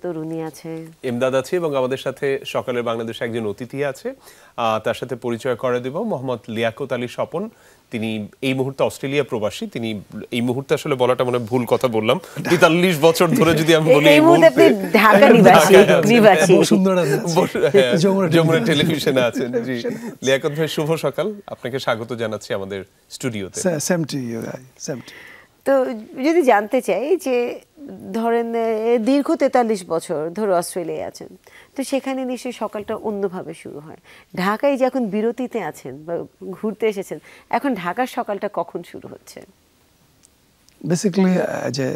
তরুণী আছে, এমদাদ আছে এবং আমাদের সাথে সকালের বাংলাদেশে একজন অতিথি আছে, তার সাথে পরিচয় করে দেব। মোহাম্মদ লিয়াকত আলী স্বপন, তিনি এই মুহূর্তে অস্ট্রেলিয়া প্রবাসী। তিনি এই মুহূর্তে আসলে বলাটা মনে ভুল কথা বললাম, 43 বছর ধরে যদি আমি বলি এই মুহূর্তে ঢাকা নিবাসী যমুনা টেলিভিশনে আছেন। জি লিয়াকত ভাই, শুভ সকাল, আপনাকে স্বাগত জানাচ্ছি আমাদের স্টুডিওতে। তো যদি জানতে চাই যে ধরেন দীর্ঘ 43 বছর ধরে অস্ট্রেলিয়ায় আছেন, তো সেখানে নিশ্চয়ই সকালটা অন্যভাবে শুরু হয়। ঢাকায় যখন বিরতিতে আছেন বা ঘুরতে এসেছেন, এখন ঢাকার সকালটা কখন শুরু হচ্ছে? বেসিক্যালি যে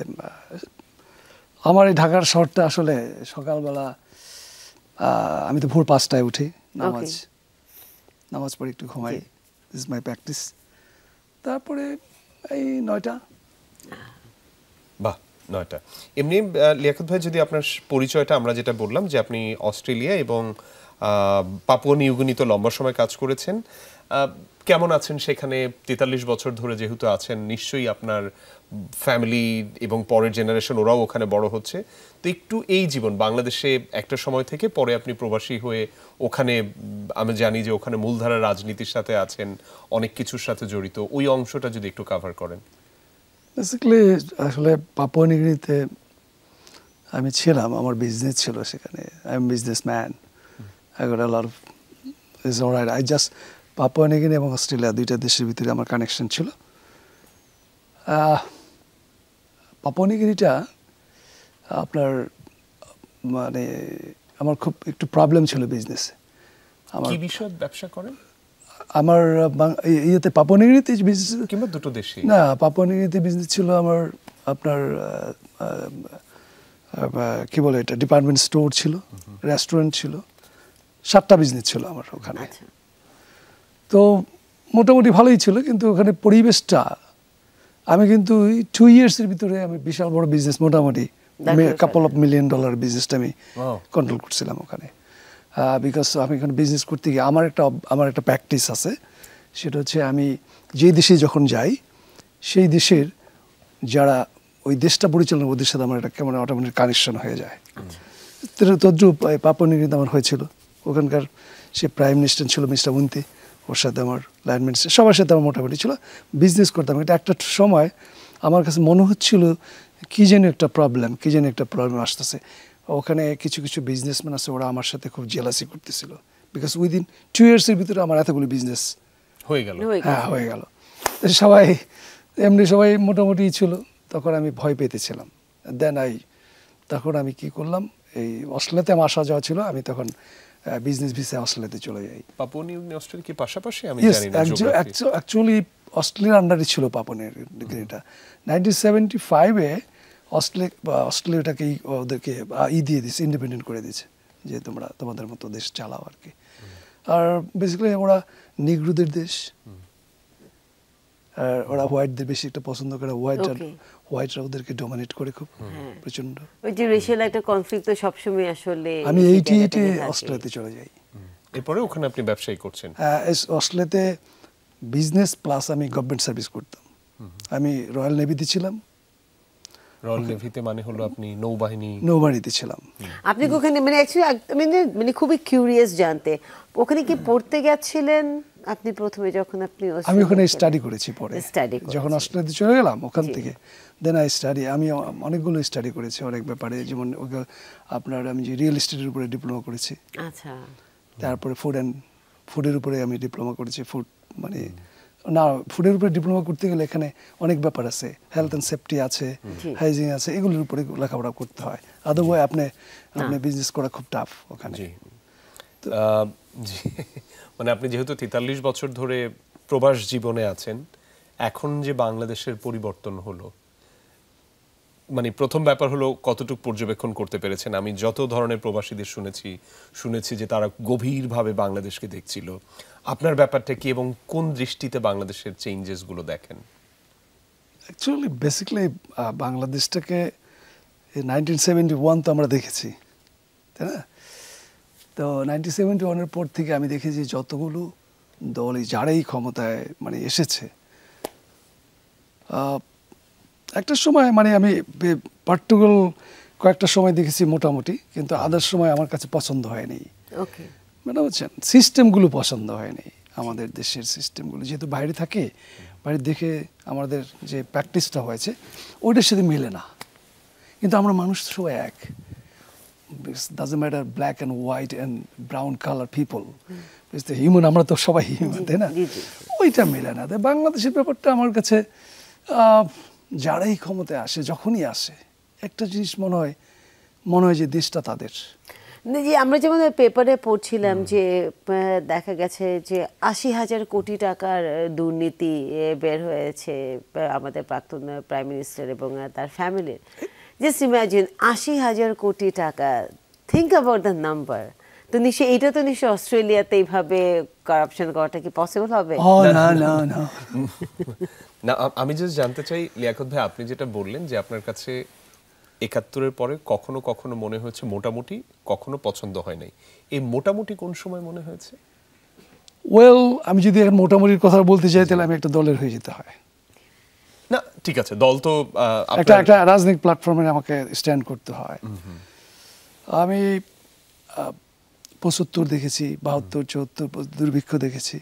আমার এই ঢাকার শহরটা আসলে সকালবেলা আমি তো ভোর 5টায় উঠি, নামাজ পড়ে একটু ঘুমাই, দিস ইজ মাই প্র্যাকটিস। তারপরে এই 9টা। বাহ, 9টা। এমনি লিয়াকত ভাই, যদি আপনার পরিচয়টা, আমরা যেটা বললাম যে আপনি অস্ট্রেলিয়া এবং পাপুয়া নিউগিনিতে লম্বা সময় কাজ করেছেন, কেমন আছেন সেখানে? 43 বছর ধরে যেহেতু আছেন, নিশ্চয়ই আপনার ফ্যামিলি এবং পরের জেনারেশন ওরাও ওখানে বড় হচ্ছে, তো একটু এই জীবন বাংলাদেশে একটা সময় থেকে পরে আপনি প্রবাসী হয়ে ওখানে, আমি জানি যে ওখানে মূলধারার রাজনীতির সাথে আছেন, অনেক কিছুর সাথে জড়িত, ওই অংশটা যদি একটু কভার করেন। বেসিক্যালি আসলে পাপুয়া নিউগিনিতে আমি ছিলাম, আমার বিজনেস ছিল সেখানে। I am businessman, I got a lot of is alright. I just Papua New Guinea এবং অস্ট্রেলিয়া দুইটা দেশের ভিতরে আমার কানেকশন ছিল। পাপুয়া নিউগিনিটা আপনার মানে আমার খুব একটু প্রবলেম ছিল বিজনেসে। কি বিষয়ে ব্যবসা করেন? আমার ইয়েতে পাপুয়া নিউগিনিতে বিজনেস, কিংবা দুটো দেশে? না, পাপুয়া নিউগিনিতে বিজনেস ছিল আমার আপনার কি বলে এটা, ডিপার্টমেন্ট স্টোর ছিল, রেস্টুরেন্ট ছিল, 7টা বিজনেস ছিল আমার ওখানে। তো মোটামুটি ভালোই ছিল, কিন্তু ওখানে পরিবেশটা, আমি কিন্তু 2 ইয়ার্সের ভিতরে আমি বিশাল বড় বিজনেস, মোটামুটি কাপল অফ $1 মিলিয়ন বিজনেসটা আমি কন্ট্রোল করছিলাম ওখানে। বিকজ আমি এখানে বিজনেস করতে গিয়ে আমার একটা প্র্যাকটিস আছে, সেটা হচ্ছে আমি যেই দেশে যখন যাই, সেই দেশের যারা ওই দেশটা পরিচালনা, ওদের সাথে আমার একটা কেমন অটোমেটিক কানেকশন হয়ে যায়। তদ্রুপ পাপুয়া নিউগিনিতে আমার হয়েছিল। ওখানকার সে প্রাইম মিনিস্টার ছিল মিস্টার উন্তি, ওর সাথে আমার লাইন মিনিস্টার, সবার সাথে আমার মোটামুটি ছিল, বিজনেস করতাম। এটা একটা সময় আমার কাছে মনে হচ্ছিল কী যেন একটা প্রবলেম আসতেছে। ওখানে কিছু কিছু বিজনেসম্যান আছে, ওরা আমার সাথে খুব জেলাসি করতেছিল, বিকজ উইদিন 2 ইয়ার্সের ভিতরে আমার এতগুলো বিজনেস হয়ে গেল। সবাই এমনি সবাই মোটামুটি ছিল, তখন আমি ভয় পেতেছিলাম। তখন আমি কি করলাম, এই অস্ট্রেলিয়াতে আমার আসা যাওয়া ছিল, আমি তখন বিজনেস ভিসায় অস্ট্রেলিয়াতে চলে যাই। পাপুয়া নিউগিনি অস্ট্রেলিয়া কি পাশাপাশি? আমি জানি না। অ্যাকচুয়ালি অস্ট্রেলিয়ার আন্ডারে ছিল পাপুয়া নিউগিনিটা। 1975-এ অস্ট্রেলিয়াটাকে ওদেরকে দিয়ে দিয়েছে, ইন্ডিপেন্ডেন্ট করে দিয়েছে, যে তোমরা তোমাদের মতো দেশ চালাও আর কি। আর বেসিক্যালি ওরা নিগ্রোদের দেশ, আর ওরা হোয়াইটদের বেশি একটা পছন্দ করে। হোয়াইটরা ওদেরকে ডমিনেট করে খুব প্রচন্ড। ওই যে রেশিয়াল একটা কনফ্লিক্ট তো সবসময় আসলে। আমি 88-এ অস্ট্রেলিয়াতে চলে যাই। এরপরে ওখানে আপনি ব্যবসায়ী করছেন? অস্ট্রেলিয়াতে বিজনেস প্লাস আমি গভর্নমেন্ট সার্ভিস করতাম। আমি রয়্যাল নেভিতে ছিলাম। রয়্যাল নেভিতে মানে হলো আপনি নৌবাহিনীতে ছিলাম। আপনি ওখানে মানে অ্যাকচুয়ালি খুবই কিউরিয়াস জানতে, ওখানে কি পড়তে গেছিলেন আপনি প্রথমে যখন আপনি? আমি ওখানে স্টাডি করেছি, পরে যখন অস্ট্রেলিয়াতে চলে গেলাম ওখান থেকে, দেন আই স্টাডি। আমি অনেকগুলো স্টাডি করেছি অনেক ব্যাপারে, যেমন আপনার আমি যে রিয়েল এস্টেটের উপরে ডিপ্লোমা করেছি। আচ্ছা। তারপরে ফুডের উপরে আমি ডিপ্লোমা করেছি। ফুডের উপরে ডিপ্লোমা করতে গেলে এখানে অনেক ব্যাপার আছে, হেলথ অ্যান্ড সেফটি আছে, হাইজিন আছে, এগুলোর উপরে লেখাপড়া করতে হয়। আদারওয়াইজ আপনি বিজনেস করা খুব টাফ ওখানে। মানে আপনি যেহেতু 43 বছর ধরে প্রবাস জীবনে আছেন, এখন যে বাংলাদেশের পরিবর্তন হলো, মানে প্রথম ব্যাপার হলো কতটুকু পর্যবেক্ষণ করতে পেরেছেন? আমি যত ধরনের প্রবাসীদের শুনেছি যে তারা গভীরভাবে বাংলাদেশকে দেখছিল। আপনার ব্যাপারটা কি এবং কোন দৃষ্টিতে বাংলাদেশের চেঞ্জেসগুলো দেখেন? অ্যাকচুয়ালি বেসিক্যালি বাংলাদেশটাকে 1971 তো আমরা দেখেছি, তাই না? তো 1971-এর পর থেকে আমি দেখেছি যতগুলো দলই যারাই ক্ষমতায় মানে এসেছে, একটা সময় মানে আমি পার্টিকুলার কয়েকটা সময় দেখেছি মোটামুটি, কিন্তু আদার সময় আমার কাছে পছন্দ হয়নি। ওকে, মানে বুঝছেন, সিস্টেমগুলো পছন্দ হয়নি, আমাদের দেশের সিস্টেমগুলো। যেহেতু বাইরে থাকে, বাইরে দেখে আমাদের যে প্র্যাকটিসটা হয়েছে ওইটার সাথে মেলে না। কিন্তু আমরা মানুষ সবাই এক, doesn't matter black and white and brown colour people, human, আমরা তো সবাই হিউম্যান, তাই না? ওইটা মেলে না। তাই বাংলাদেশের ব্যাপারটা আমার কাছে যারাই ক্ষমতায় আসে, যখনই আসে, একটা জিনিস মনে হয় যে দেশটা তাদের। যে আমরা যেমন পেপারে পড়ছিলাম যে দেখা গেছে যে ৮০,০০০ কোটি টাকার দুর্নীতি বের হয়েছে আমাদের প্রাক্তন প্রাইম মিনিস্টার এবং তার ফ্যামিলির। জাস্ট ইমাজিন ৮০,০০০ কোটি টাকা, থিঙ্ক অ্যাবাউট দ্য নাম্বার। তো নিশ্চয়ই এটা তো নিশ্চয়ই অস্ট্রেলিয়াতে এইভাবে কারাপশন করাটা কি পসিবল হবে? না না না না, আমি জাস্ট জানতে চাই লিয়াকত ভাই, আপনি যেটা বললেন যে আপনার কাছে ৭১-এর পরে কখনো কখনো মনে হয়েছে মোটামুটি, কখনো পছন্দ হয় নাই। এই মোটামুটি কোন সময় মনে হয়েছে? ওয়েল, আমি যদি মোটামুটির কথা বলতে চাই তাহলে আমি একটা দলের হয়ে যেতে হয়। না ঠিক আছে, দল তো একটা রাজনৈতিক প্ল্যাটফর্মে আমাকে স্ট্যান্ড করতে হয়। আমি ৭৫ দেখেছি, ৭২, ৭৪ দুর্ভিক্ষ দেখেছি।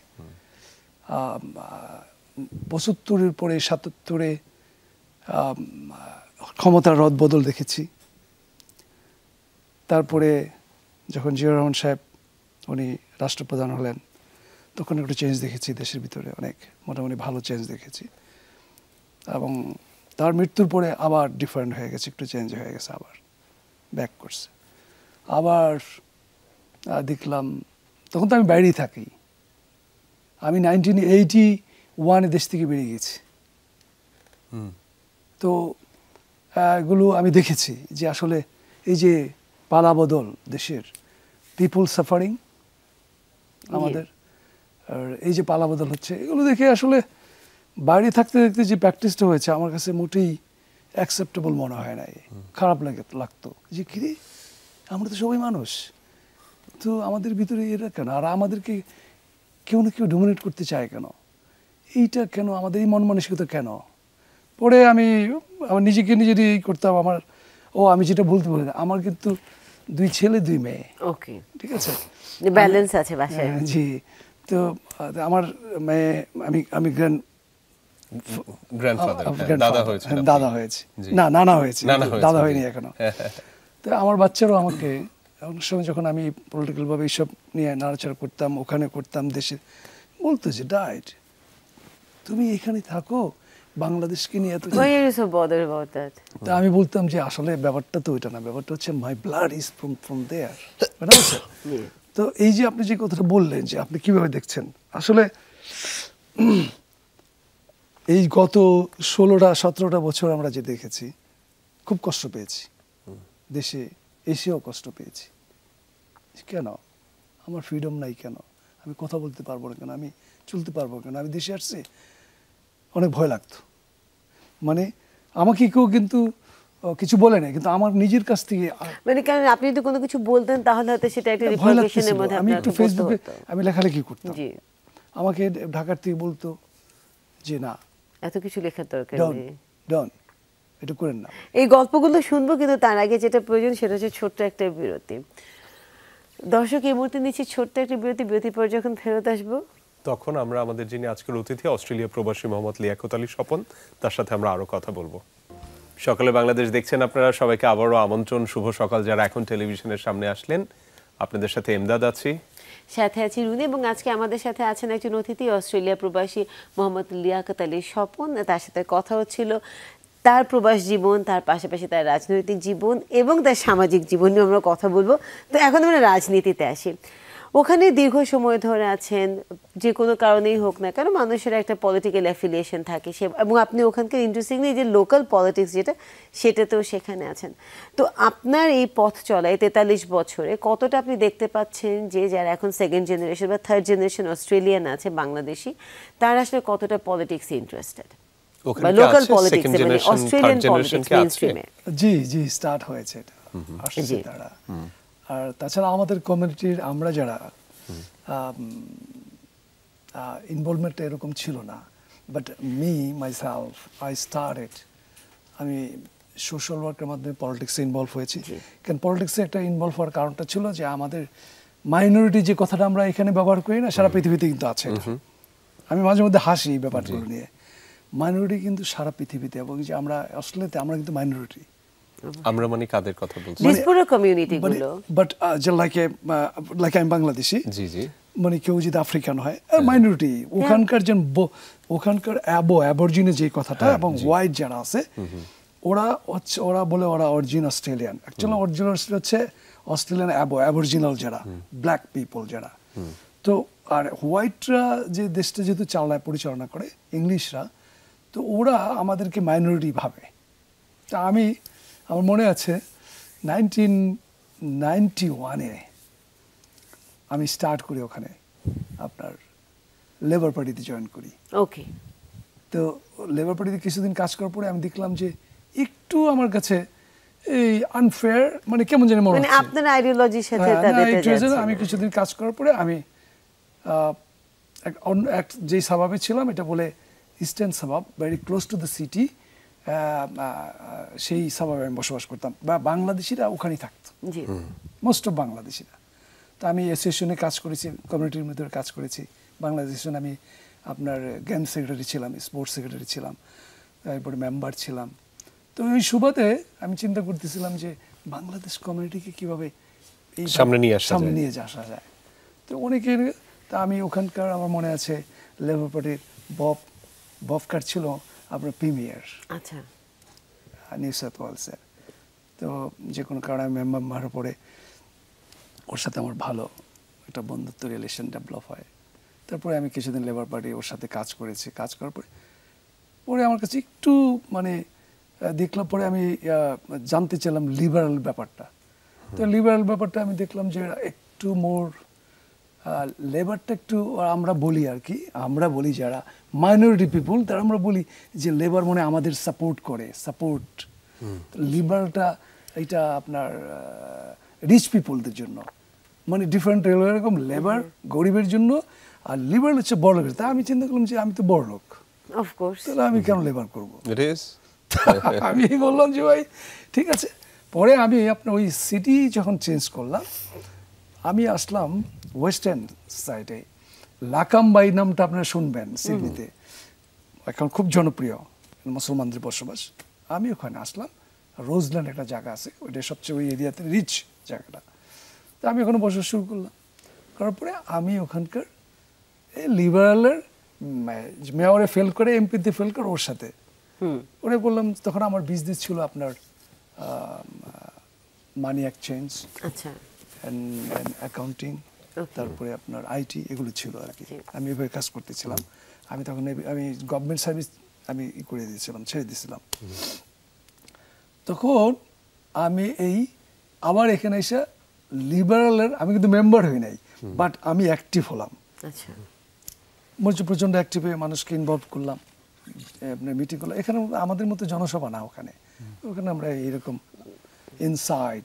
৭৫-এর পরে ৭৭-এ ক্ষমতার রদবদল দেখেছি। তারপরে যখন জিয়াউর রহমান সাহেব উনি রাষ্ট্রপ্রধান হলেন, তখন একটু চেঞ্জ দেখেছি দেশের ভিতরে, অনেক মোটামুটি ভালো চেঞ্জ দেখেছি। এবং তার মৃত্যুর পরে আবার ডিফারেন্ট হয়ে গেছে, একটু চেঞ্জ হয়ে গেছে, আবার ব্যাক করছে। আবার দেখলাম, তখন তো আমি বাইরেই থাকি, আমি 1981 দেশ থেকে বেরিয়ে গেছি। তো এগুলো আমি দেখেছি যে আসলে এই যে পালাবদল দেশের, পিপুল সাফারিং আমাদের, আর এই যে পালাবদল হচ্ছে, এগুলো দেখে আসলে বাইরে থাকতে থাকতে যে প্র্যাকটিসটা হয়েছে আমার কাছে মোটেই অ্যাকসেপ্টেবল মনে হয় নাই। খারাপ লাগতো যে কিরে, আমরা তো সবাই মানুষ, তো আমাদের ভিতরে এটা কেন, আর আমাদেরকে কেউ না কেউ ডোমিনেট করতে চায় কেন, এইটা কেন, আমাদের এই মন মানসিকতা কেন। পরে আমি নিজেকে নিজেরই করতাম। আমি যেটা বলতে পারি, আমার কিন্তু 2 ছেলে 2 মেয়ে। ওকে, ঠিক আছে, ব্যালেন্স আছে বাসায়। জি। তো আমার মেয়ে, আমি গ্র্যান্ডফাদার, দাদা হয়েছে, দাদা হয়েছে, না নানা হয়েছে, দাদা হয়নি এখনো। তো আমার বাচ্চারাও আমাকে অনেক সময় যখন আমি পলিটিক্যাল ভাবে এইসব নিয়ে নাড়াচাড়া করতাম, ওখানে করতাম, দেশে বলতো যে ডাইট, তুমি এখানে থাকো, বাংলাদেশকে নিয়ে এত। Why are you so bothered about that? তা আমি বলতাম যে আসলে ব্যাপারটা তো ওইটা না, ব্যাপারটা হচ্ছে মাই ব্লাড ইজ ফ্রম দেয়ার। তো এই যে আপনি যে কথাটা বললেন যে আপনি কিভাবে দেখছেন, আসলে এই গত 16-17টা বছর আমরা যে দেখেছি, খুব কষ্ট পেয়েছি, দেশে এসেও কষ্ট পেয়েছি। কেন আমার ফ্রিডম নাই, কেন আমি কথা বলতে পারবো না, কেন আমি চলতে পারবো কেন, আমি দেশে আসছি, অনেক ভয় লাগতো। মানে আমাকে কেউ কিন্তু কিছু বলে না, কিন্তু আমার নিজের কাছ থেকে, মানে কারণ আপনি যদি কোনো কিছু বলতেন তাহলে হয়তো সেটা একটা রিপারকেশনের মধ্যে আমি একটু ফেসবুকে আমি লেখালেখি করতাম, জি, আমাকে ঢাকার থেকে বলতো যে না, এত কিছু লেখার দরকার নেই, ডন এটা করেন না। এই গল্পগুলো শুনবো, কিন্তু তার আগে যেটা প্রয়োজন সেটা হচ্ছে ছোট্ট একটা বিরতি। দর্শক, এই মুহূর্তে নিচ্ছি ছোট্ট একটা বিরতির পর যখন ফেরত আসবো তখন আমরা আমাদের যিনি আজকের অতিথি, অস্ট্রেলিয়া প্রবাসী মোহাম্মদ লিয়াকত আলী স্বপন, তার সাথে আমরা আরো কথা বলবো। সকালে বাংলাদেশ দেখছেন আপনারা, সবাইকে আবারও আমন্ত্রণ, শুভ সকাল। যারা এখন টেলিভিশনের সামনে আসলেন, আপনাদের সাথে এমদাদ আছি, সাথে আছি রুনি, এবং আজকে আমাদের সাথে আছেন একজন অতিথি, অস্ট্রেলিয়া প্রবাসী মোহাম্মদ লিয়াকত আলী স্বপন। তার সাথে কথা হচ্ছিল তার প্রবাস জীবন, তার পাশাপাশি তার রাজনৈতিক জীবন এবং তার সামাজিক জীবন নিয়ে আমরা কথা বলবো। তো এখন আমরা রাজনীতিতে আসি। ওখানে দীর্ঘ সময় ধরে আছেন, যে কোনো কারণেই হোক না কেন মানুষের একটা পলিটিক্যাল অ্যাফিলিয়েশন থাকে, সে এবং আপনি ওখানকার ইন্টারেস্টিংলি যে লোকাল পলিটিক্স যেটা, সেটাতেও সেখানে আছেন। তো আপনার এই পথ চলায় 43 বছরে কতটা আপনি দেখতে পাচ্ছেন যে যারা এখন সেকেন্ড জেনারেশন বা থার্ড জেনারেশন অস্ট্রেলিয়ান আছে বাংলাদেশি, তারা আসলে কতটা পলিটিক্সে ইন্টারেস্টেড বা লোকাল পলিটিক্স, মানে অস্ট্রেলিয়ান পলিটিক্স মেইনস্ট্রিমে? জি জি, স্টার্ট হয়েছে এটা, আসছে তারা। আর তাছাড়া আমাদের কমিউনিটির আমরা যারা ইনভলভমেন্ট এরকম ছিল না, but me myself I started, আমি সোশ্যাল ওয়ার্কের মাধ্যমে পলিটিক্সে ইনভলভ হয়েছি। কারণ পলিটিক্সে একটা ইনভলভ হওয়ার কারণটা ছিল যে আমাদের মাইনরিটি যে কথাটা আমরা এখানে ব্যবহার করি না, সারা পৃথিবীতে কিন্তু আছে এটা। আমি মাঝে মধ্যে হাসি এই ব্যাপারগুলো নিয়ে। মাইনরিটি কিন্তু সারা পৃথিবীতে, এবং যে আমরা অস্ট্রেলিয়াতে আমরা কিন্তু মাইনরিটি। আমরা মানে কাদের কথা বলছি? ডিসপুরা কমিউনিটি গুলো, বাট যে লাইক আমি বাংলাদেশি, জি জি, মানে কেউ যদি আফ্রিকান হয় মাইনরিটি, ওখানকার যে ওখানকার অ্যাবরজিনে যে কথাটা, এবং হোয়াইট যারা আছে ওরা বলে ওরা অরিজিন অস্ট্রেলিয়ান। অ্যাকচুয়ালি অরিজিনাল হচ্ছে অস্ট্রেলিয়ান অ্যাবরজিনাল যারা ব্ল্যাক পিপল যারা। তো আর হোয়াইটরা যে দেশটা যেহেতু পরিচালনা করে ইংলিশরা, তো ওরা আমাদেরকে মাইনরিটি ভাবে। তা আমার মনে আছে 1991-এ আমি স্টার্ট করি ওখানে আপনার লেবার পার্টিতে জয়েন করি। ওকে। তো লেবার পার্টিতে কিছুদিন কাজ করার পরে আমি দেখলাম যে একটু আমার কাছে এই আনফেয়ার, মানে কেমন জানি মনে মানে হচ্ছে। আপনার আইডিওলজির সাথে হ্যাঁ, তাদের না, একটু হয়েছে। আমি কিছুদিন কাজ করার পরে আমি যেই সাবাবে ছিলাম, এটা বলে eastern Sabab, very close to the city, সেই সাবাবে আমি বসবাস করতাম, বা বাংলাদেশিরা ওখানেই থাকতো, জি, মোস্ট অফ বাংলাদেশিরা। তো আমি অ্যাসোসিয়েশনে কাজ করেছি, কমিউনিটির মধ্যে কাজ করেছি। বাংলাদেশ আমি আপনার গেম সেক্রেটারি ছিলাম, স্পোর্টস সেক্রেটারি ছিলাম, তারপরে মেম্বার ছিলাম। তো ওই সুবাদে আমি চিন্তা করতেছিলাম যে বাংলাদেশ কমিউনিটিকে কীভাবে সামনে নিয়ে আসা যায়। তো অনেকের, তা আমি ওখানকার, আমার মনে আছে লেবার পার্টির বফকার ছিল আপনার প্রিমিয়ার, আচ্ছা, নিউ সাউথ ওয়েলসের। তো যে কোনো কারণে আমি মেম্বার পরে ওর সাথে আমার ভালো একটা বন্ধুত্ব রিলেশন ডেভেলপ হয়। তারপরে আমি কিছুদিন লেবার পার্টি ওর সাথে কাজ করেছি। কাজ করার পরে আমার কাছে একটু মানে দেখলাম, পরে আমি জানতে চাইলাম লিবারাল ব্যাপারটা। তো লিবারাল ব্যাপারটা আমি দেখলাম যে একটু মোর লেবারটা একটু, আমরা বলি আর কি, আমরা বলি যারা মাইনরিটি পিপুল তারা আমরা বলি যে লেবার মানে আমাদের সাপোর্ট। লিবারটা এটা আপনার রিচ পিপুলদের জন্য, মানে ডিফারেন্ট এরকম লেবার গরিবের জন্য, আর লিবারাল হচ্ছে বড় লোকের। তা আমি চিন্তা করলাম যে আমি তো বড় লোক, অফকোর্স, তাহলে আমি কেন লেবার করবো? It is. আমি বললাম যে ভাই ঠিক আছে। পরে আমি আপনার ওই সিটি যখন চেঞ্জ করলাম, আমি আসলাম ওয়েস্টার্ন সাইডে, লাকামবাই নামটা আপনারা শুনবেন সিডনিতে, এখন খুব জনপ্রিয়, মুসলমানদের বসবাস। আমি ওখানে আসলাম, রোজল্যান্ড একটা জায়গা আছে, ওইটা সবচেয়ে ওই এরিয়াতে রিচ জায়গাটা। তো আমি ওখানে বসবাস শুরু করলাম। করার পরে আমি ওখানকার লিবারালের মেয়রে ফেল করে, এমপিতে ফেল করে, ওর সাথে ওরে বললাম। তখন আমার বিজনেস ছিল আপনার মানি এক্সচেঞ্জ, আচ্ছা, অ্যাকাউন্টিং, তারপরে আপনার আইটি, এগুলো ছিল আর কি। আমি এভাবে কাজ করতেছিলাম। আমি তখন আমি গভর্নমেন্ট সার্ভিস আমি করে দিয়েছিলাম, ছেড়ে দিয়েছিলাম। তখন আমি আবার এখানে এসে লিবারালের, আমি কিন্তু মেম্বার হই নাই, বাট আমি অ্যাক্টিভ হলাম। আচ্ছা, প্রচণ্ড অ্যাক্টিভ হয়ে মানুষকে ইনভলভ করলাম, আপনার মিটিং করলাম। এখানে আমাদের মতো জনসভা না, ওখানে আমরা এইরকম ইনসাইড,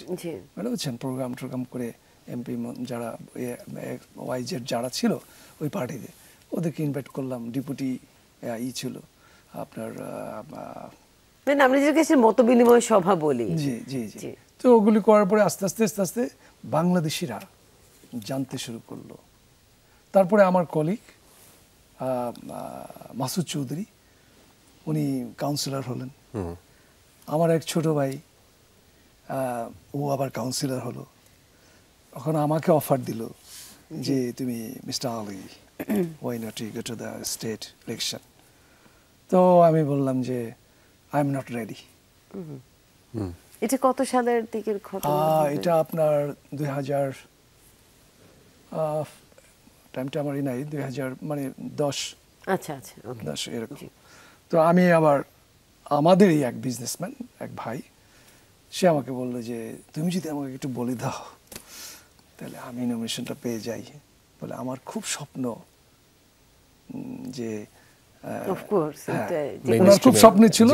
মানে বুঝছেন, প্রোগ্রাম করে এমপি যারা ওয়াইজের যারা ছিল ওই পার্টিতে, ওদেরকে ইনভাইট করলাম। ডিপুটি ছিল আপনার, আমরা যে মত বিনিময় সভা বলি। জি জি জি। তো ওগুলি করার পরে আস্তে আস্তে বাংলাদেশিরা জানতে শুরু করলো। তারপরে আমার কলিগ মাসুদ চৌধুরী, উনি কাউন্সিলর হলেন। আমার এক ছোট ভাই, ও আবার কাউন্সিলর হলো। ওখানে আমাকে অফার দিল যে তুমি mister Ali, why not you go to the state election. তো আমি বললাম যে আই এম নট রেডি। এটা কত সালের দিকের ঘটনা? এটা আপনার 2000, টাইমটা আমার নাই, 2000 মানে 10। আচ্ছা আচ্ছা, 10 এরকম। তো আমি আবার আমাদেরই এক বিজনেসম্যান, এক ভাই, সে আমাকে বললো যে তুমি যদি আমাকে একটু বলে দাও তাহলে আমি নমিনেশনটা পেয়ে যাই। বলে আমার খুব স্বপ্ন যে, ওনার খুব স্বপ্ন ছিল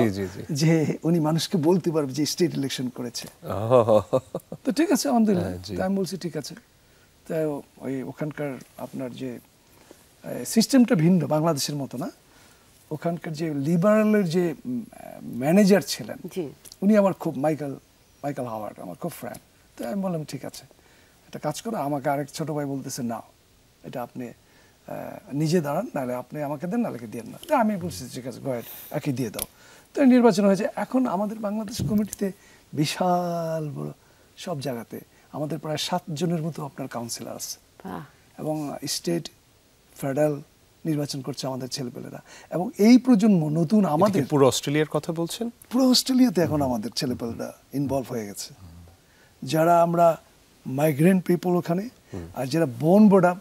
যে উনি মানুষকে বলতে পারবে যে স্টেট ইলেকশন করেছে। তো ঠিক আছে, আলহামদুলিল্লাহ। আমি বলছি ঠিক আছে। তাই ওই ওখানকার আপনার যে সিস্টেমটা ভিন্ন, বাংলাদেশের মতো না। ওখানকার যে লিবারেলের যে ম্যানেজার ছিলেন, জি উনি আমার খুব মাইকেল হাওয়ার্ড আমার খুব ফ্রেন্ড। তো আমি বললাম ঠিক আছে, একটা কাজ করো, আমাকে আরেক ছোট ভাই বলতেছে না, এটা আপনি নিজে দাঁড়ান, নাহলে আপনি আমাকে দেন, নাহলে দিয়ে না। তো আমি বলছি ঠিক আছে, গয়েড একে দিয়ে দাও। তো নির্বাচন হয়েছে। এখন আমাদের বাংলাদেশ কমিটিতে বিশাল বড় সব জায়গাতে আমাদের প্রায় 7 জনের মতো আপনার কাউন্সিলর আছে, বাহ এবং স্টেট ফেডারেল নির্বাচন করছে আমাদের ছেলেপেলেরা। এবং এই প্রজন্ম নতুন আমাদের পুরো অস্ট্রেলিয়ার কথা বলছেন? পুরো অস্ট্রেলিয়াতে এখন আমাদের ছেলেপেলেরা ইনভলভ হয়ে গেছে, যারা আমরা মাইগ্রেন্ট পিপল ওখানে, আর যারা বোন বোর্ডাপ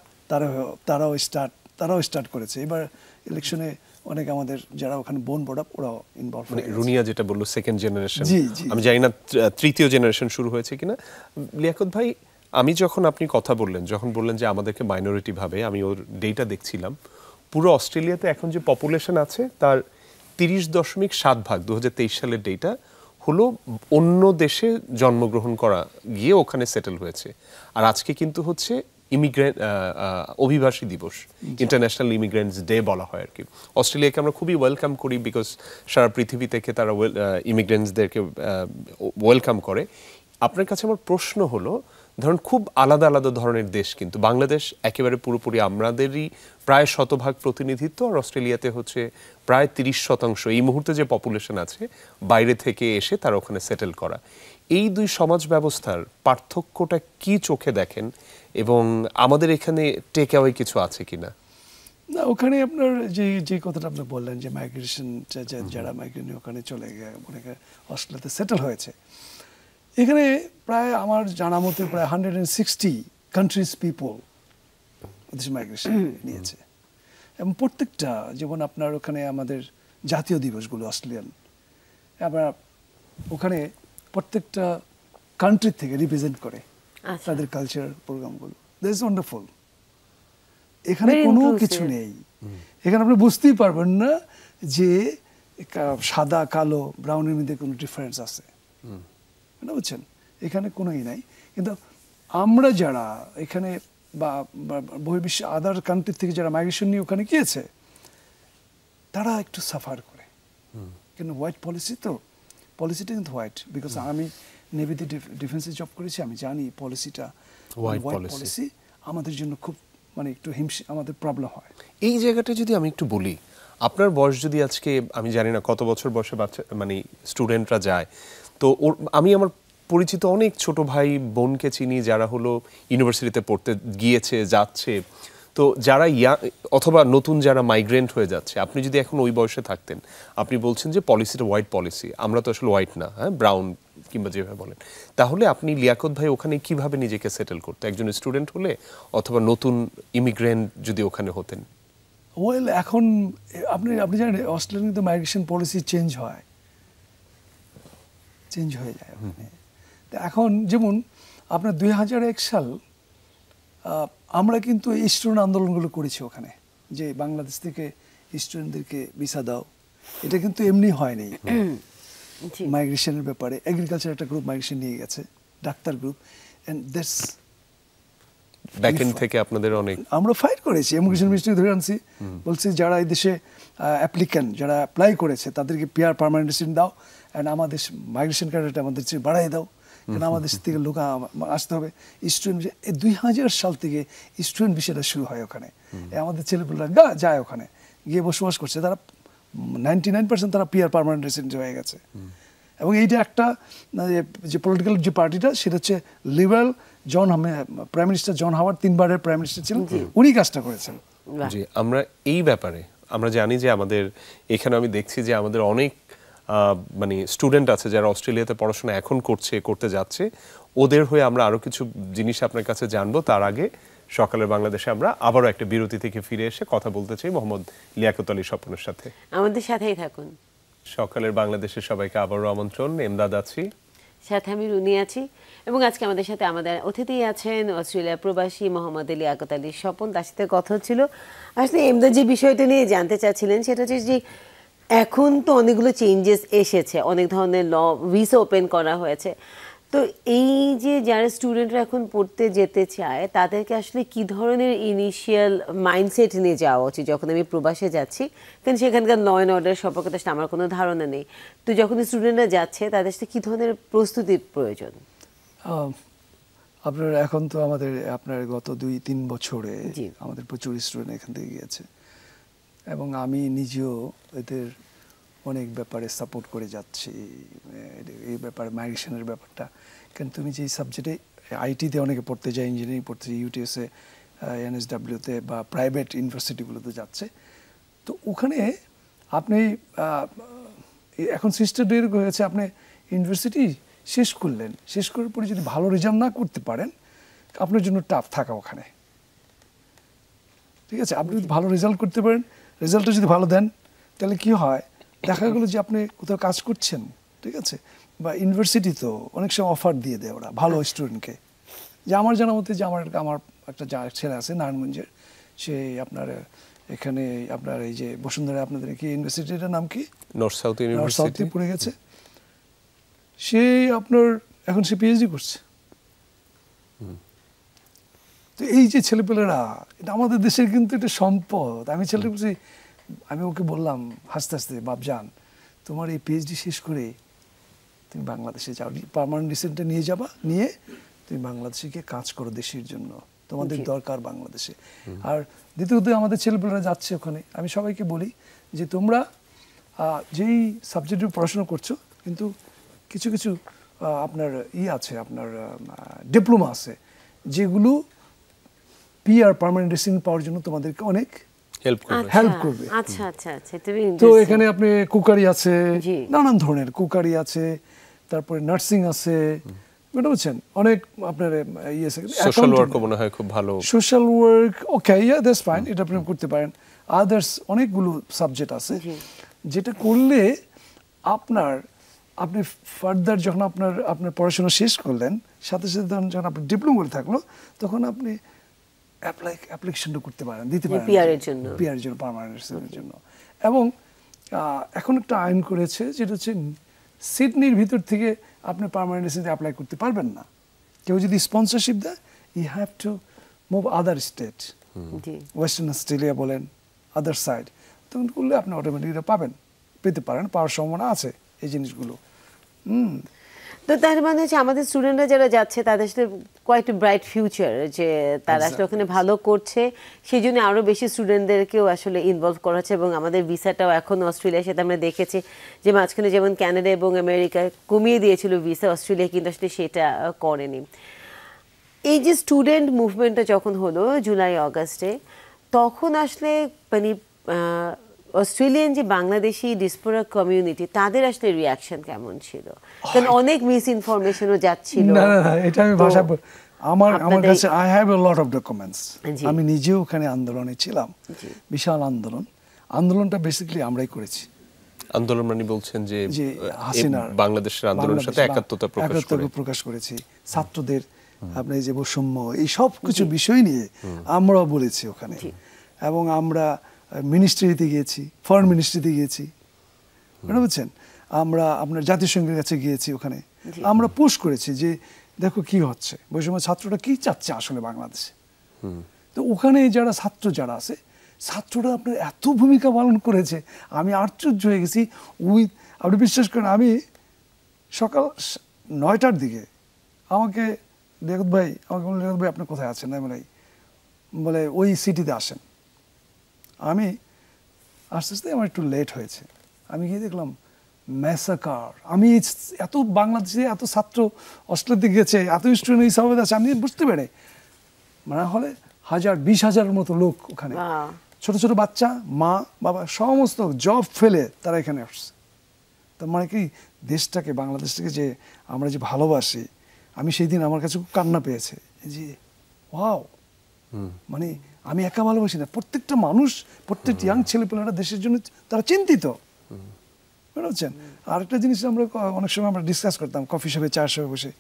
তারাও স্টার্ট করেছে। এবার ইলেকশনে অনেক আমাদের যারা ওখানে বোন বোর্ডাপ ওরাও ইনভলভ মানে হয়ে গেছে। রুনিয়া যেটা বললো সেকেন্ড জেনারেশন, জি, জি। আমি জানি না তৃতীয় জেনারেশন শুরু হয়েছে কিনা। লিয়াকত ভাই, আমি আপনি কথা বললেন, যখন বললেন যে আমাদেরকে মাইনরিটি ভাবে, আমি ওর ডেটা দেখছিলাম, পুরো অস্ট্রেলিয়াতে এখন যে পপুলেশন আছে তার 30.7 ভাগ 2023 সালের ডেটা হলো অন্য দেশে জন্মগ্রহণ করা গিয়ে ওখানে সেটেল হয়েছে। আর আজকে কিন্তু হচ্ছে ইমিগ্রেন্ট অভিবাসী দিবস, ইন্টারন্যাশনাল ইমিগ্রেন্টস ডে বলা হয় আর কি। অস্ট্রেলিয়াকে আমরা খুবই ওয়েলকাম করি, বিকজ সারা পৃথিবী থেকে তারা ইমিগ্রেন্টসদেরকে ওয়েলকাম করে। আপনার কাছে আমার প্রশ্ন হলো, ধরুন খুব আলাদা আলাদা ধরনের দেশ, কিন্তু বাংলাদেশ একেবারে পুরোপুরি আমাদেরই প্রায় 100% প্রতিনিধিত্ব, আর অস্ট্রেলিয়াতে হচ্ছে প্রায় 30% এই মুহূর্তে যে পপুলেশন আছে বাইরে থেকে এসে তারা ওখানে সেটেল করা। এই দুই সমাজ ব্যবস্থার পার্থক্যটা কি চোখে দেখেন, এবং আমাদের এখানে টেক অ্যাওয়ে কিছু আছে কিনা? না, ওখানে আপনার যে কথাটা আপনি বললেন যে মাইগ্রেশন, যারা মাইগ্রেন্ট ওখানে চলে গিয়ে অনেকে অস্ট্রেলিয়াতে সেটেল হয়েছে, এখানে প্রায় আমার জানা মতে প্রায় 160 কান্ট্রিজ পিপল ওদের মাইগ্রেশন নিয়েছে। এবং প্রত্যেকটা, যেমন আপনার ওখানে আমাদের জাতীয় দিবসগুলো অস্ট্রেলিয়ান, আবার ওখানে প্রত্যেকটা কান্ট্রি থেকে রিপ্রেজেন্ট করে তাদের কালচারাল প্রোগ্রামগুলো। That is wonderful. এখানে কোনো কিছু নেই, এখানে আপনি বুঝতেই পারবেন না যে সাদা কালো ব্রাউনের মধ্যে কোনো ডিফারেন্স আছে, বুঝছেন? এখানে কোনোই নাই। কিন্তু আমরা যারা এখানে বা বহির্বিশ্বে আদার কান্ট্রি থেকে যারা মাইগ্রেশন নিয়ে ওখানে গিয়েছে, তারা একটু সাফার করে। কিন্তু হোয়াইট পলিসি, তো পলিসিটা কিন্তু হোয়াইট, বিকজ আমি নেভিতে ডিফেন্সে জব করেছি, আমি জানি পলিসিটা হোয়াইট পলিসি আমাদের জন্য খুব একটু আমাদের প্রবলেম হয়। এই জায়গাটা যদি আমি একটু বলি, আপনার বয়স যদি আজকে, আমি জানি না কত বছর বয়সে বাচ্চা স্টুডেন্টরা যায়, তো আমি আমার পরিচিত অনেক ছোট ভাই বোনকে চিনি যারা হলো ইউনিভার্সিটিতে পড়তে গিয়েছে, যাচ্ছে। তো যারা অথবা নতুন যারা মাইগ্রেন্ট হয়ে যাচ্ছে, আপনি যদি এখন ওই বয়সে থাকতেন, আপনি বলছেন যে পলিসিটা হোয়াইট পলিসি, আমরা তো আসলে হোয়াইট না, হ্যাঁ ব্রাউন কিংবা যেভাবে বলেন, তাহলে আপনি লিয়াকত ভাই ওখানে কিভাবে নিজেকে সেটেল করতে, একজন স্টুডেন্ট হলে অথবা নতুন ইমিগ্রেন্ট যদি ওখানে হতেন? ওয়েল, এখন আপনি জানেন অস্ট্রেলিয়ান কিন্তু মাইগ্রেশন পলিসি চেঞ্জ হয়ে যায় ওখানে। তো এখন যেমন আপনার 2001 সাল আমরা কিন্তু স্টুডেন্ট আন্দোলনগুলো করেছি ওখানে, যে বাংলাদেশ থেকে স্টুডেন্টদেরকে ভিসা দাও। এটা কিন্তু এমনি হয়নি, মাইগ্রেশনের ব্যাপারে এগ্রিকালচার একটা গ্রুপ মাইগ্রেশন নিয়ে গেছে, doctor group, and that's backend থেকে আপনাদের অনেক আমরা ফাইট করেছি, ইমিগ্রেশন মিনিস্ট্রি ধরে আনছি, বলছি যারা এই দেশে অ্যাপ্লিক্যান্ট যারা অ্যাপ্লাই করেছে তাদেরকে পিআর পার্মানেন্ট রেসিডেন্ট দাও, অ্যান্ড আমাদের মাইগ্রেশন ক্যাডারটা আমাদের বাড়াই দাও, কারণ আমাদের থেকে লোক আসতে হবে। স্টুডেন্ট 2000 সাল থেকে স্টুডেন্ট বিষয়টা শুরু হয় ওখানে। আমাদের ছেলেপুলেরা যায় ওখানে গিয়ে বসবাস করছে, তারা 99% তারা পিআর পার্মানেন্ট রেসিডেন্ট হয়ে গেছে। এবং এইটা একটা যে পলিটিক্যাল যে পার্টিটা, সেটা হচ্ছে liberal. Prime minister John Howard 3 বারের প্রাইম মিনিস্টার ছিলেন, উনি কাজটা করেছেন। জি, আমরা এই ব্যাপারে আমরা জানি যে আমাদের এখানে আমি দেখছি যে আমাদের অনেক স্টুডেন্ট আছে যারা অস্ট্রেলিয়াতে পড়াশোনা এখন করতে যাচ্ছে। ওদের হয়ে আমরা আরো কিছু জিনিস আপনার কাছে জানবো। তার আগে সকালের বাংলাদেশে আমরা আবারও একটা বিরতি থেকে ফিরে এসে কথা বলতে চাই মোহাম্মদ লিয়াকত আলী স্বপনের সাথে। আমাদের সাথেই থাকুন। সকালের বাংলাদেশের সবাইকে আবারও আমন্ত্রণ। এমদাদ আছি, সাথে আমি রুনি আছি, এবং আজকে আমাদের সাথে আমাদের অতিথি আছেন অস্ট্রেলিয়া প্রবাসী মোহাম্মদ লিয়াকত আলী স্বপন। তার সাথে কথা হচ্ছিল। আসলে এমদাদ যে বিষয়টা নিয়ে জানতে চাচ্ছিলেন সেটা হচ্ছে যে এখন তো অনেকগুলো চেঞ্জেস এসেছে, অনেক ধরনের ল ভিসা ওপেন করা হয়েছে। তো এই যে যারা স্টুডেন্টরা এখন পড়তে যেতে চায় তাদেরকে আসলে কি ধরনের ইনিশিয়াল মাইন্ডসেট নিয়ে যাওয়া উচিত যখন আমি প্রবাসে যাচ্ছি, কারণ সেখানকার ল অ্যান্ড অর্ডার সম্পর্কে তো আসলে আমার কোনো ধারণা নেই। তো যখন স্টুডেন্টরা যাচ্ছে তাদের সাথে কি ধরনের প্রস্তুতির প্রয়োজন? আপনার এখন তো আপনার গত 2-3 বছরে জি। আমাদের প্রচুর স্টুডেন্ট এখান থেকে গিয়েছে, এবং আমি নিজেও এদের অনেক ব্যাপারে সাপোর্ট করে যাচ্ছি। এই ব্যাপারে মাইগ্রেশনের ব্যাপারটা, কারণ তুমি যে সাবজেক্টে আইটিতে অনেকে পড়তে যায়, ইঞ্জিনিয়ারিং পড়তে যায়, ইউটিএসে, এনএসডাব্লিউতে বা প্রাইভেট ইউনিভার্সিটিগুলোতে যাচ্ছে, তো ওখানে আপনি এখন সিস্টেম এরকম হয়েছে, আপনি ইউনিভার্সিটি শেষ করলেন, শেষ করার পরে যদি ভালো রেজাল্ট না করতে পারেন, আপনার জন্য টাফ থাকা ওখানে। ঠিক আছে, আপনি যদি ভালো রেজাল্ট করতে পারেন, রেজাল্টটা যদি ভালো দেন, তাহলে কি হয়, দেখা গেলো যে আপনি কোথাও কাজ করছেন, ঠিক আছে, বা ইউনিভার্সিটি তো অনেক সময় অফার দিয়ে দেয় ওরা ভালো স্টুডেন্টকে। যে আমার জানা মতে যে আমার একটা ছেলে আছে নারায়ণগঞ্জের, সে আপনার এখানে আপনার এই যে বসুন্ধরা, আপনাদের কি ইউনিভার্সিটিটার নাম কি, নর্থ সাউথ ইউনিভার্সিটি পড়ে গেছে, সে আপনার এখন সে পিএইচডি করছে। তো এই যে ছেলেপেলেরা, এটা আমাদের দেশের কিন্তু এটা সম্পদ। আমি ওকে বললাম হাসতে হাসতে, বাপজান তোমার এই পিএইচডি শেষ করে তুমি বাংলাদেশে যাও, পার্মানেন্ট রেসিডেন্টে নিয়ে তুমি বাংলাদেশে গিয়ে কাজ করো দেশের জন্য, তোমাদের দরকার বাংলাদেশে। আর দ্বিতীয়ত আমাদের ছেলেপেলেরা যাচ্ছে ওখানে, আমি সবাইকে বলি যে তোমরা যেই সাবজেক্টে পড়াশোনা করছো, কিন্তু কিছু কিছু আপনার আছে, আপনার ডিপ্লোমা আছে, যেগুলো পিআর পার্মানেন্ট রেসিডেন্ট পাওয়ার জন্য তোমাদেরকে অনেক হেল্প করবে। আচ্ছা আচ্ছা আচ্ছা, তো এখানে আপনি কুকারি আছে, নানান ধরনের কুকারি আছে, তারপরে নার্সিং আছে, বুঝতে পারছেন, অনেক আপনার সোশ্যাল ওয়ার্ক মনে হয় খুব ভালো। Social work, okay, yeah that's fine, এটা আপনি করতে পারেন। আদার্স অনেকগুলো সাবজেক্ট আছে যেটা করলে আপনি ফার্দার যখন আপনার পড়াশোনা শেষ করলেন, সাথে সাথে যখন আপনার ডিপ্লোমা করে থাকলো, তখন আপনি অ্যাপ্লিকেশনটা করতে পারেন, দিতে পারেন পিআরের জন্য, পার্মানেন্ট রেসিডেন্টের জন্য। এবং এখন একটা আইন করেছে যেটা হচ্ছে সিডনির ভিতর থেকে আপনি পার্মানেন্ট রেসিডেন্ট অ্যাপ্লাই করতে পারবেন না। কেউ যদি স্পন্সরশিপ দেয়, you have to move other state, Western Australia বলেন, আদার সাইড, তখন করলে আপনি অটোমেটিকলি পেতে পারেন, পাওয়ার সম্ভাবনা আছে এই জিনিসগুলো। তো তার মানে হচ্ছে আমাদের স্টুডেন্টরা যারা যাচ্ছে তাদের সাথে কোয়াইট ব্রাইট ফিউচার, যে তারা আসলে ওখানে ভালো করছে, সেই জন্য আরও বেশি স্টুডেন্টদেরকেও আসলে ইনভলভ করা হচ্ছে। এবং আমাদের ভিসাটাও এখন অস্ট্রেলিয়ার সাথে আমরা দেখেছি যে মাঝখানে যেমন কানাডা এবং আমেরিকা কমিয়ে দিয়েছিল ভিসা, অস্ট্রেলিয়া কিন্তু আসলে সেটা করেনি। এই যে স্টুডেন্ট মুভমেন্টটা যখন হলো জুলাই অগাস্টে, তখন আসলে মানে অস্ট্রেলিয়ান যে বাংলাদেশি ডিসপোরা কমিউনিটি, তাদের আসলে রিয়াকশন কেমন ছিল? কারণ অনেক মিস ইনফরমেশনও যাচ্ছিল। না, এটা আমি ভাষা আমার কাছে I have a lot of documents. আমি নিজেও ওখানে আন্দোলনে ছিলাম, বিশাল আন্দোলনটা বেসিক্যালি আমরাই করেছি। আন্দোলন মানে বলছেন যে হাসিনার বাংলাদেশের আন্দোলনের সাথে একাত্মতা প্রকাশ করেছি, ছাত্রদের আপনি যে বৈষম্য, এই সব কিছু বিষয় নিয়ে আমরাও বলেছি ওখানে। এবং আমরা মিনিস্ট্রিতে গিয়েছি, ফরেন মিনিস্ট্রিতে গিয়েছি, বুঝছেন, আমরা আপনার জাতিসংঘের কাছে গিয়েছি, ওখানে আমরা পুশ করেছি যে দেখো কি হচ্ছে, বৈষম্য ছাত্ররা কি চাচ্ছে আসলে বাংলাদেশে। তো ওখানে যারা আছে, ছাত্ররা আপনার এত ভূমিকা পালন করেছে, আমি আশ্চর্য হয়ে গেছি। আপনি বিশ্বাস করেন, আমি সকাল 9টার দিকে আমাকে লিয়াকত ভাই আপনি কোথায় আছেন? আমি বলে ওই সিটিতে আসেন। আমি আস্তে আস্তে আমার একটু লেট হয়েছে, আমি গিয়ে দেখলাম ম্যাসাকার। আমি এত বাংলাদেশে এত ছাত্র অস্ট্রেলিয়াতে গেছে, এত স্টুডেন্ট এই সবাই আছে, আমি বুঝতে পেরে মানে হলে 20,000 মতো লোক ওখানে, ছোট ছোট বাচ্চা, মা বাবা সমস্ত জব ফেলে তারা এখানে আসছে। তার মানে কি, দেশটাকে, বাংলাদেশটাকে যে আমরা যে ভালোবাসি, আমি সেই দিন আমার কাছে খুব কান্না পেয়েছে যে ওয়াও, মানে আমি একা ভালোবাসি না, প্রত্যেকটা মানুষ, প্রত্যেকটা ইয়াং ছেলেপেলেরা দেশের জন্য তারা চিন্তিত, বুঝছেন। আরেকটা জিনিস আমরা অনেক সময় আমরা ডিসকাস করতাম কফি শপে, চা শপে বসে,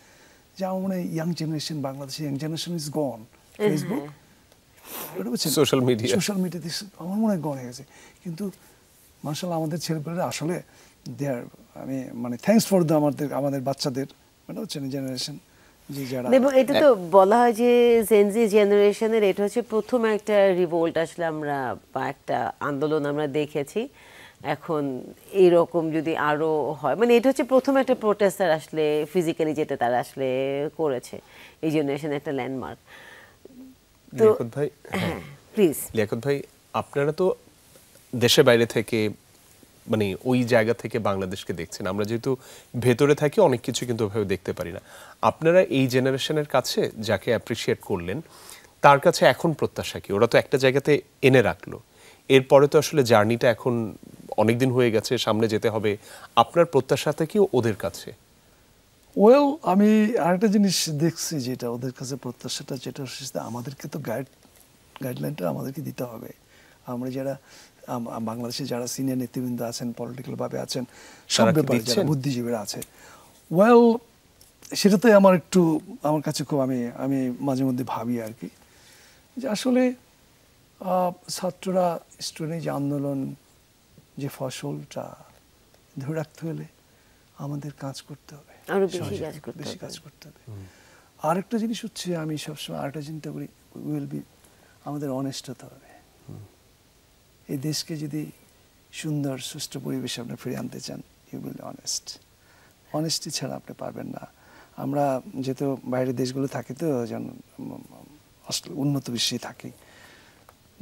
যে আমার মনে হয় ইয়াং জেনারেশন, বাংলাদেশের young generation is gone, Facebook, social মিডিয়াতে আমার মনে হয় গন হয়ে গেছে। কিন্তু মাশাআল্লাহ আমাদের ছেলেপেলেরা আসলে আমি মানে থ্যাঙ্কস ফর আমাদের বাচ্চাদের, মানে হচ্ছে জেনারেশন যে যারা এবং এটা তো বলা হয় যে জেনজি জেনারেশনের এটা হচ্ছে প্রথম একটা রিভোল্ট আসলে আমরা বা একটা আন্দোলন আমরা দেখেছি। এখন এইরকম যদি আরো হয়, মানে এটা হচ্ছে প্রথম একটা প্রোটেস্টার আসলে ফিজিক্যালি যেটা তারা আসলে করেছে, এই জেনারেশন একটা ল্যান্ডমার্ক। তো লিয়াকত ভাই, হ্যাঁ প্লিজ। লিয়াকত ভাই, আপনারা তো দেশে বাইরে থেকে মানে ওই জায়গা থেকে বাংলাদেশকে দেখছেন, আমরা যেহেতু ভেতরে থাকি অনেক কিছু কিন্তু ওভাবে দেখতে পারি না। আপনারা এই জেনারেশনের কাছে যাকে অ্যাপ্রিসিয়েট করলেন তার কাছে এখন প্রত্যাশা কি? ওরা তো একটা জায়গাতে এনে রাখলো, এরপরে তো আসলে জার্নিটা এখন অনেকদিন হয়ে গেছে, সামনে যেতে হবে। আপনার প্রত্যাশাটা কি ওদের কাছে? ওয়েল, আমি আরেকটা জিনিস দেখছি যেটা ওদের কাছে প্রত্যাশাটা যেটা হচ্ছে আমাদেরকে তো গাইডলাইনটা আমাদেরকে দিতে হবে। আমরা যারা বাংলাদেশে যারা সিনিয়র নেতৃবৃন্দ আছেন, পলিটিক্যাল ভাবে আছেন, সব তারা কি ব্যাপারে দিচ্ছেন? যারা বুদ্ধিজীবীরা আছে, ওয়েল সেটাতে আমার কাছে খুব আমি মাঝে মধ্যে ভাবি আর কি, যে আসলে ছাত্ররা স্টুডেন্ট যে আন্দোলন, যে ফসলটা ধরে রাখতে হলে আমাদের কাজ করতে হবে, আরো বেশি সহজে কাজ করতে বেশি হবে। কাজ করতে হবে। আরেকটা জিনিস হচ্ছে, আমি সবসময় আরেকটা চিন্তা করি, আমাদের অনেস্ট হতে হবে। এই দেশকে যদি সুন্দর সুষ্ঠু পরিবেশে আপনি ফিরে আনতে চান, ইউ উইল অনেস্টি ছাড়া আপনি পারবেন না। আমরা যেহেতু বাইরের দেশগুলো থাকি, তো যেমন উন্নত বিশ্বে থাকি,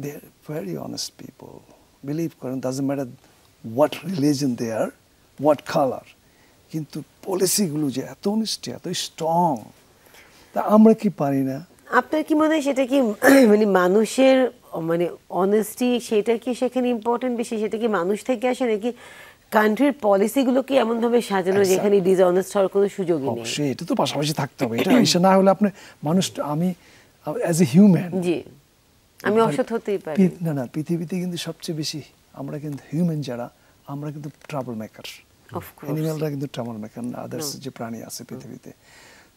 they are very honest people, believe করেন, doesn't matter what religion they are, what colour, কিন্তু পলিসিগুলো যে এত অনেস্টি, এত স্ট্রং, তা আমরা কি পারি না? আপনার কি মনে হয় সেটা কি মানে মানুষের মানে অনেস্টি, সেটা কি সেখানে ইম্পর্টেন্ট বেশি? সেটা কি মানুষ থেকে আসে, নাকি কান্ট্রির পলিসিগুলো কি এমন ভাবে সাজানো যেখানে ডিসঅনেস্ট হওয়ার কোনো সুযোগই নেই? অবশ্যই এটা তো পাশাপাশি থাকতে হবে। এটা এসে না হলে আপনি মানুষ, আমি অ্যাজ এ হিউম্যান, জি, আমি অসৎ হতেই পারি। না পৃথিবীতে কিন্তু সবচেয়ে বেশি আমরা কিন্তু হিউম্যান যারা, আমরা কিন্তু ট্রাবল মেকার। Of course. অ্যানিমেলরা কিন্তু ট্রাবল মেকার না, আদার্স যে প্রাণী আছে পৃথিবীতে।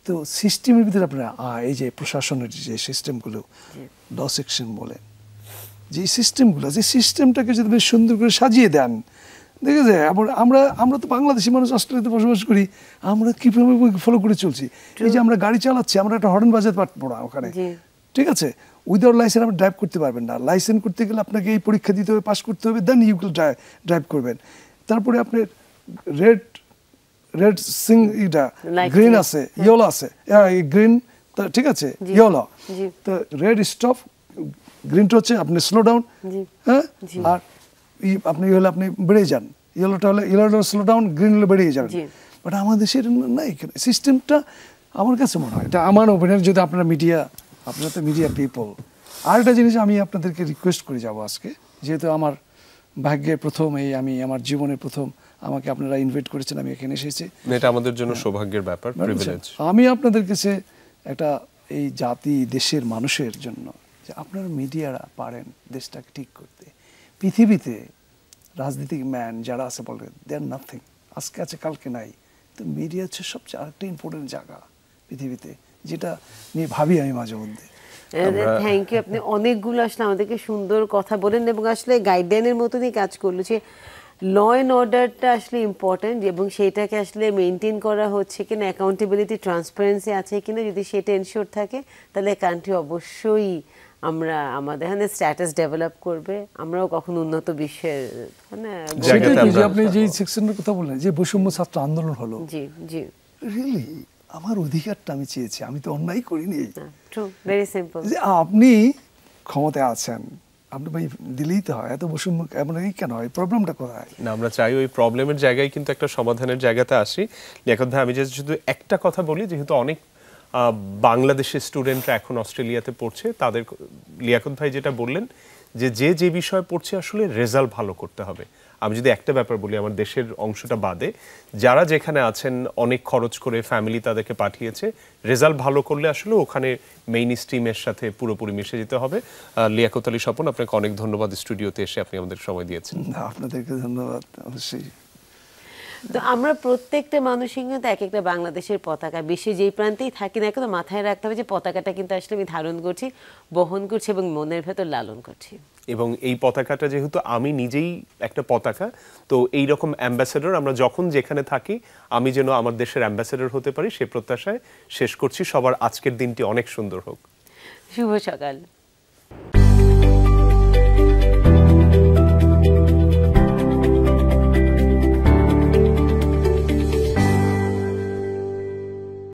তো সিস্টেমের ভিতরে আপনারা এই যে প্রশাসনের যে সিস্টেমগুলো, ল সেকশন বলেন, যে সিস্টেমটাকে যদি বেশ সুন্দর করে সাজিয়ে দেন, দেখে যায় আমরা তো বাংলাদেশি মানুষ, অস্ট্রেলিয়াতে বসবাস করি, আমরা কীভাবে ফলো করে চলছি। এই যে আমরা গাড়ি চালাচ্ছি, আমরা একটা হর্ন বাজাতে পারবো না ওখানে, ঠিক আছে? উইদাউট লাইসেন্স আপনি ড্রাইভ করতে পারবেন না। লাইসেন্স করতে গেলে আপনাকে এই পরীক্ষা দিতে হবে, পাস করতে হবে, দেন ইউ উইল ড্রাইভ করবেন। তারপরে আপনি রেড গ্রিন আছে, ইয়েলো আছে, গ্রিন, ঠিক আছে, ইয়েলো, তো রেড স্টপ, গ্রিনটা হচ্ছে আপনি স্লো ডাউন, হ্যাঁ, আর আপনি হলে আপনি বেড়ে যান, ইয়েলোটা স্লো ডাউন, গ্রিন হলে বেরিয়ে যাবেন। বাট আমাদের সেটা নাই, সিস্টেমটা আমার কাছে মনে হয়, এটা আমার ওপিনিয়ন। যদি আপনারা তো মিডিয়া পিপল, আরেকটা জিনিস আমি আপনাদেরকে রিকোয়েস্ট করে যাব আজকে, যেহেতু আমার ভাগ্যের প্রথম, আমি আমার জীবনের প্রথম আমাকে আপনারা ইনভাইট করেছেন, আমি এখানে এসেছি, এটা আমাদের জন্য সৌভাগ্যের ব্যাপার, প্রিভিলেজ। আমি আপনাদের কাছে একটা এই জাতি দেশের মানুষের জন্য, যে আপনারা মিডিয়ারা পারেন দেশটাকে ঠিক করতে। পৃথিবীতে রাজনীতিক ম্যান যারা আছে বলে দে আর নাথিং, আজকে আছে কালকে নাই, তো মিডিয়া হচ্ছে সবচেয়ে আরেকটা ইম্পর্টেন্ট জায়গা পৃথিবীতে, যেটা নিয়ে ভাবি আমি মাঝে মধ্যে। থ্যাংক ইউ, আপনি অনেকগুলো আসলে আমাদেরকে সুন্দর কথা বলেন এবং আসলে গাইডলাইনের মতনই কাজ করলো, যে ল অ্যান্ড অর্ডারটা আসলে ইম্পর্টেন্ট এবং সেইটাকে আসলে মেনটেন করা হচ্ছে কিনা, অ্যাকাউন্টেবিলিটি, ট্রান্সপারেন্সি আছে কিনা, যদি সেটা এনশিওর থাকে তাহলে কান্ট্রি অবশ্যই আমাদের এখানে স্ট্যাটাস ডেভেলপ করবে, আমরাও কখন উন্নত বিশ্বের মানে আপনি যে সেকশনের কথা বললেন, যে বৈষম্য ছাত্র আন্দোলন হলো, জি জি, রিয়েলি আমার অধিকারটা আমি চেয়েছি, আমি তো অন্যায় করিনি। True, very simple. যে আপনি ক্ষমতায় আছেন, আপনি ভাই দিলেই তো হয়, এত বৈষম্য এমন কেন হয়, প্রবলেমটা কোথায়? না, আমরা চাই ওই প্রবলেমের জায়গায় কিন্তু একটা সমাধানের জায়গাতে আসি। লিয়াকত ভাই, আমি যে শুধু একটা কথা বলি, যেহেতু অনেক বাংলাদেশের স্টুডেন্টরা এখন অস্ট্রেলিয়াতে পড়ছে, তাদের লিয়াকত ভাই যেটা বললেন যে বিষয়ে পড়ছে আসলে রেজাল্ট ভালো করতে হবে। আমি যদি একটা ব্যাপার বলি, আমার দেশের অংশটা বাদে যারা যেখানে আছেন অনেক খরচ করে ফ্যামিলি তাদেরকে পাঠিয়েছে, রেজাল্ট ভালো করলে আসলে ওখানে মেইন স্ট্রিমের সাথে পুরোপুরি মিশে যেতে হবে। লিয়াকত আলী স্বপন, আপনাকে অনেক ধন্যবাদ স্টুডিওতে এসে আপনি আমাদের সময় দিয়েছেন। আপনাদেরকে ধন্যবাদ। অবশ্যই। তো আমরা প্রত্যেকটা মানুষই কিন্তু এক একটা বাংলাদেশের পতাকা, বিশ্বে যেই প্রান্তেই থাকি না কেন, মাথায় রাখতে হবে যে পতাকাটা কিন্তু আসলে আমি ধারণ করছি, বহন করছি এবং মনের ভেতর লালন করছি। এবং এই পতাকাটা যেহেতু আমি নিজেই একটা পতাকা, তো এই রকম অ্যাম্বাসেডর আমরা যখন যেখানে থাকি আমি যেন আমার দেশের অ্যাম্বাসেডর হতে পারি সে প্রত্যাশায় শেষ করছি। সবার আজকের দিনটি অনেক সুন্দর হোক। শুভ সকাল।